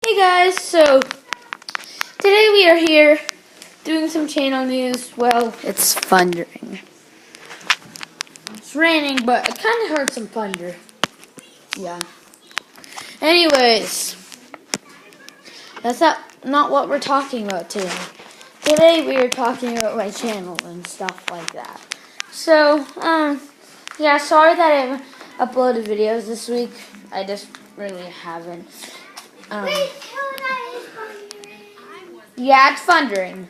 Hey guys, so today we are here doing some channel news. Well, it's thundering. It's raining, but I kind of heard some thunder. Yeah. Anyways, that's not what we're talking about today. Today we are talking about my channel and stuff like that. So, yeah, sorry that I haven't uploaded videos this week. I just really haven't. Yeah, it's thundering.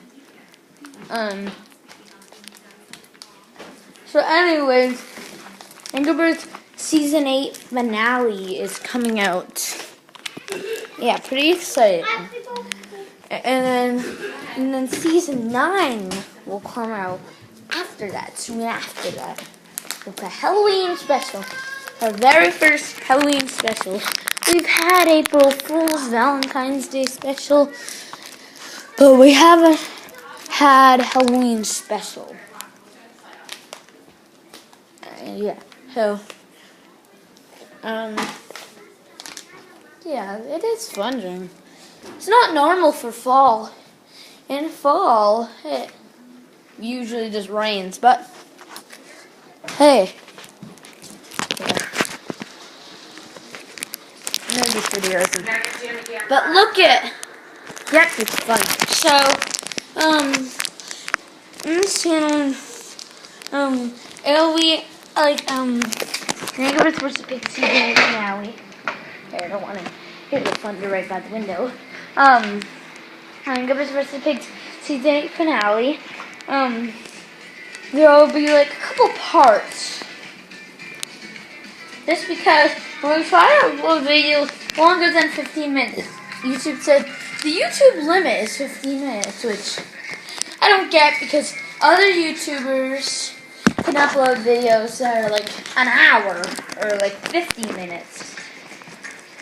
So anyways, Angry Birds Season 8 finale is coming out. Yeah, pretty exciting. And then Season 9 will come out after that, soon after that. It's a Halloween special. Our very first Halloween special. We've had April Fool's, Valentine's Day special, but we haven't had Halloween special. Yeah, so, yeah, it is thundering. It's not normal for fall. In fall, it usually just rains, but, hey. Yeah. This video isn't. But look at, yep, it's fun. So, in this channel, it'll be like, Angry Birds vs. Pig Season 8 finale. Okay, I don't want to hear the thunder right by the window. Angry Birds vs. Pigs Season 8 finale. There'll be like a couple parts. Just because when we try to upload videos longer than 15 minutes, YouTube said the YouTube limit is 15 minutes, which I don't get because other YouTubers can upload videos that are like an hour or like 50 minutes.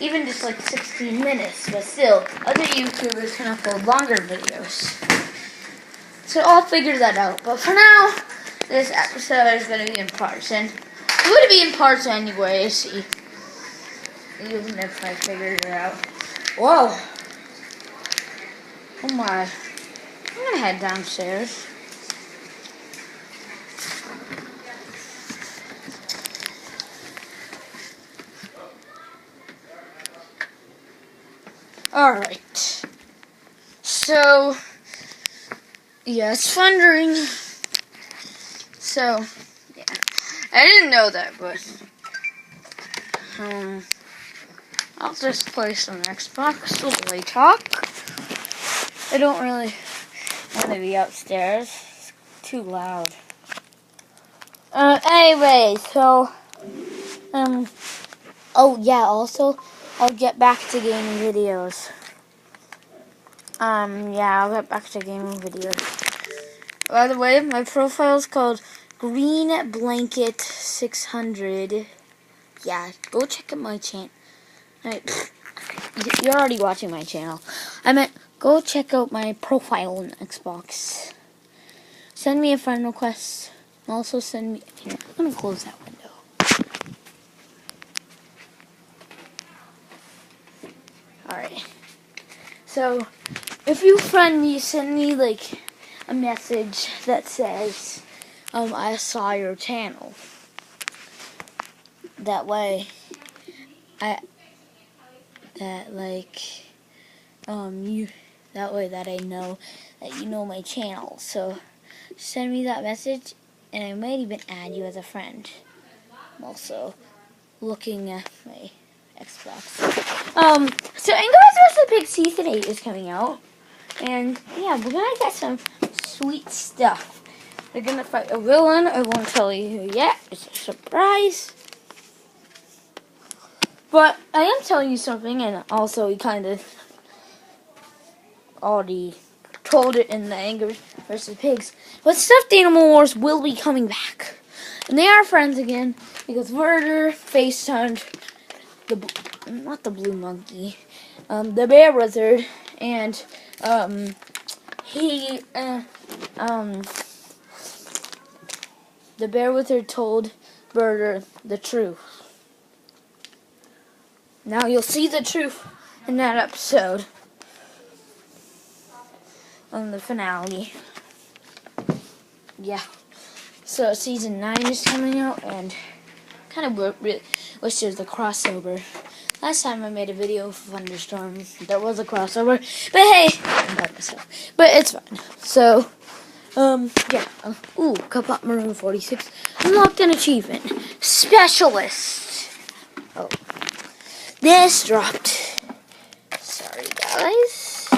Even just like 16 minutes, but still, other YouTubers can upload longer videos. So I'll figure that out. But for now, this episode is going to be in parts. And it would be in parts anyways, even if I figured it out. Whoa. Oh my. I'm going to head downstairs. Alright. So, yeah, it's thundering. So, yeah. I didn't know that, but, I'll just play some Xbox while I talk. I don't really want to be upstairs. It's too loud. Anyway, so, oh yeah, also, I'll get back to gaming videos. Yeah, I'll get back to gaming videos. By the way, my profile is called Green Blanket 600. Yeah, go check out my channel. You're already watching my channel. I meant, go check out my profile on Xbox. Send me a friend request. Also send me, here, I'm gonna close that window. Alright. So, if you friend me, send me like a message that says, I saw your channel. That way, that way that I know that you know my channel. So, send me that message, and I might even add you as a friend. I'm also looking at my Xbox. So Angry Birds vs. Pig Season 8 is coming out. And, yeah, we're gonna get some sweet stuff. They're gonna fight a villain. I won't tell you who yet. It's a surprise. But I am telling you something, and also we kind of already told it in the Angry Birds vs. Pigs. But Stuffed Animal Wars will be coming back. And they are friends again, because Werder FaceTimed not the blue monkey, the bear wizard, and the bear wizard told Werder the truth. Now you'll see the truth in that episode. On the finale. Yeah. So season 9 is coming out, and kind of wish there was a crossover. Last time I made a video for Thunderstorm, there was a crossover, but hey, I'm by myself. But it's fine. So, yeah. Ooh, Cup Up Maroon 46. Unlocked an achievement. Specialist. Oh. This dropped. Sorry, guys.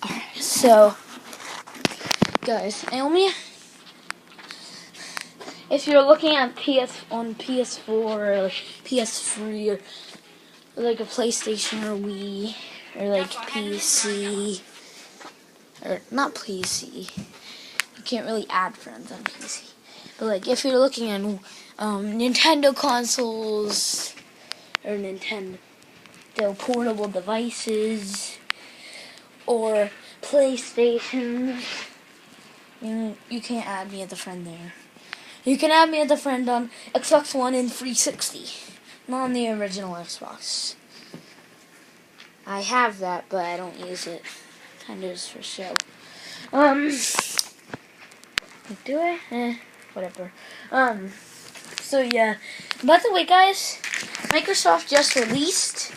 Alright, so, guys, if you're looking at PS4 or like PS3 or like a PlayStation or Wii or like PC or not PC, you can't really add friends on PC. But like if you're looking at Nintendo consoles or Nintendo portable devices or PlayStation, you can't add me as a friend there. You can add me as a friend on Xbox One and 360, not on the original Xbox. I have that, but I don't use it. Kind of just for show. Do I? Whatever. So yeah. By the way, guys, Microsoft just released.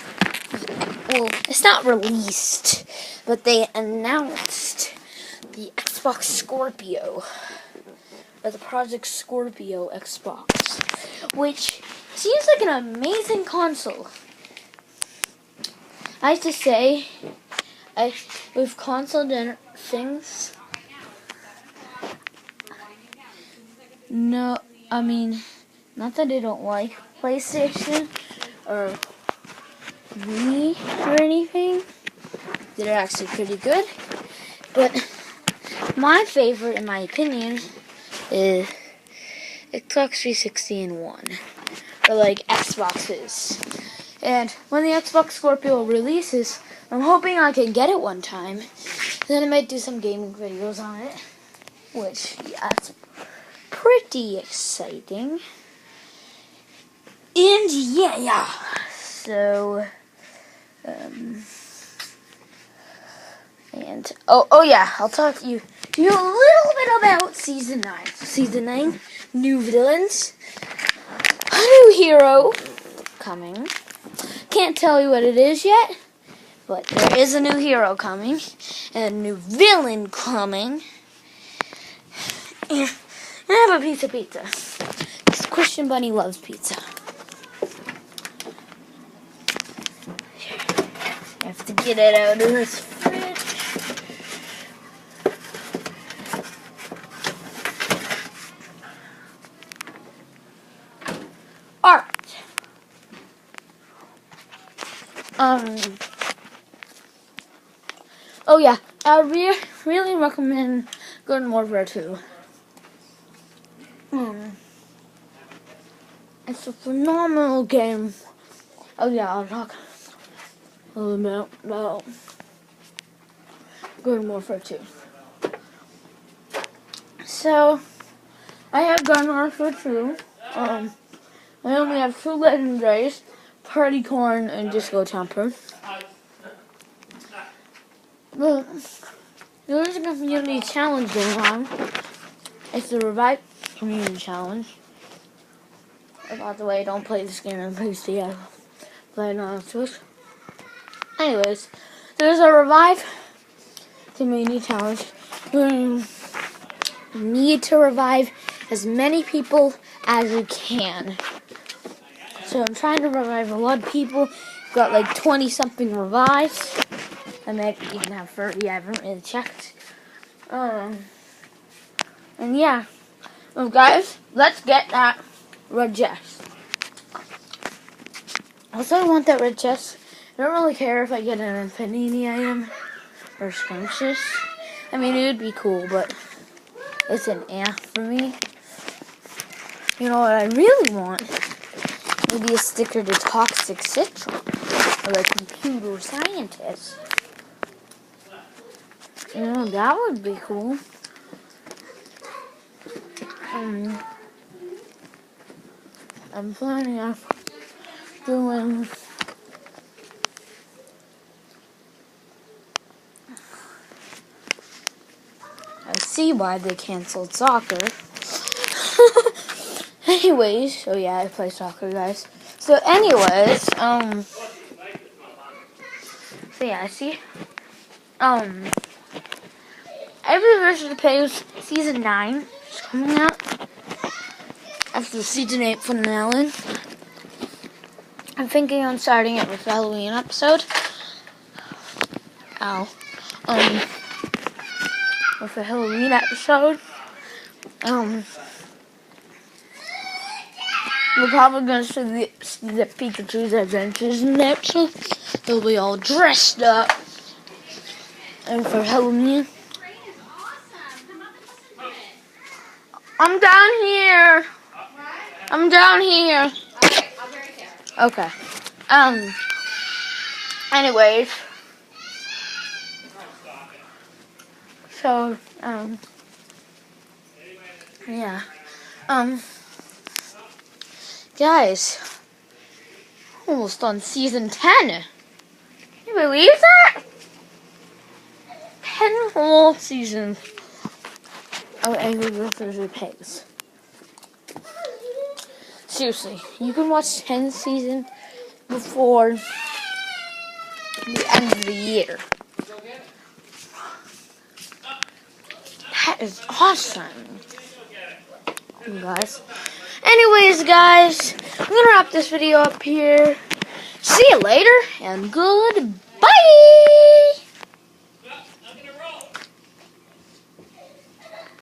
Well, it's not released, but they announced the Xbox Scorpio. Or the Project Scorpio Xbox, which seems like an amazing console. I have to say, with console things, no, I mean, not that I don't like PlayStation or Wii or anything. They're actually pretty good, but my favorite, in my opinion, is Xbox 360 and 1, or like Xboxes. And when the Xbox Scorpio releases, I'm hoping I can get it one time. Then I might do some gaming videos on it, which, yeah, it's pretty exciting. And yeah. So, and oh yeah, I'll talk to you a little bit about Season 9. Season 9, new villains, a new hero coming. Can't tell you what it is yet, but there is a new hero coming, and a new villain coming. And I have a piece of pizza. This Christian Bunny loves pizza. I have to get it out of this fridge. Alright. Oh yeah, I really recommend Garden Warfare 2. It's a phenomenal game. Oh yeah, I'll talk a little bit about Garden Warfare 2. So, I have Garden Warfare 2. I only have 2 legendaries, Party Corn and Disco Temper. But there is a community challenge going on. It's the Revive Community Challenge. Oh, by the way, don't play this game on PC. I play it on Switch. Anyways, there's a Revive Community Challenge. You need to revive as many people as you can. So I'm trying to revive a lot of people. Got like 20-something revives. I might even have 30. I haven't really checked. And yeah. Well, guys, let's get that red chest. Also, I want that red chest. I don't really care if I get an infinity item or scrumptious. I mean, it would be cool, but it's an for me. You know what I really want? Maybe a sticker to Toxic Citron or a computer scientist. You know, that would be cool. I'm planning on doing see why they canceled soccer. Anyways, so yeah, I play soccer, guys. So anyways, so yeah, see, Every versus the Players Season 9 is coming out after the Season 8 finale. I'm thinking on starting it with the Halloween episode. With the Halloween episode. We're probably going to see the Pikachu's adventures in the episode. They'll be all dressed up. And for Halloween. I'm down here. I'm down here. Okay. Anyways. So, yeah. Guys, almost on season 10. Can you believe that? 10 whole seasons of Angry Birds vs. Pigs. Seriously, you can watch 10 seasons before the end of the year. That is awesome, you guys. Anyways, guys, I'm gonna wrap this video up here. See you later, and goodbye.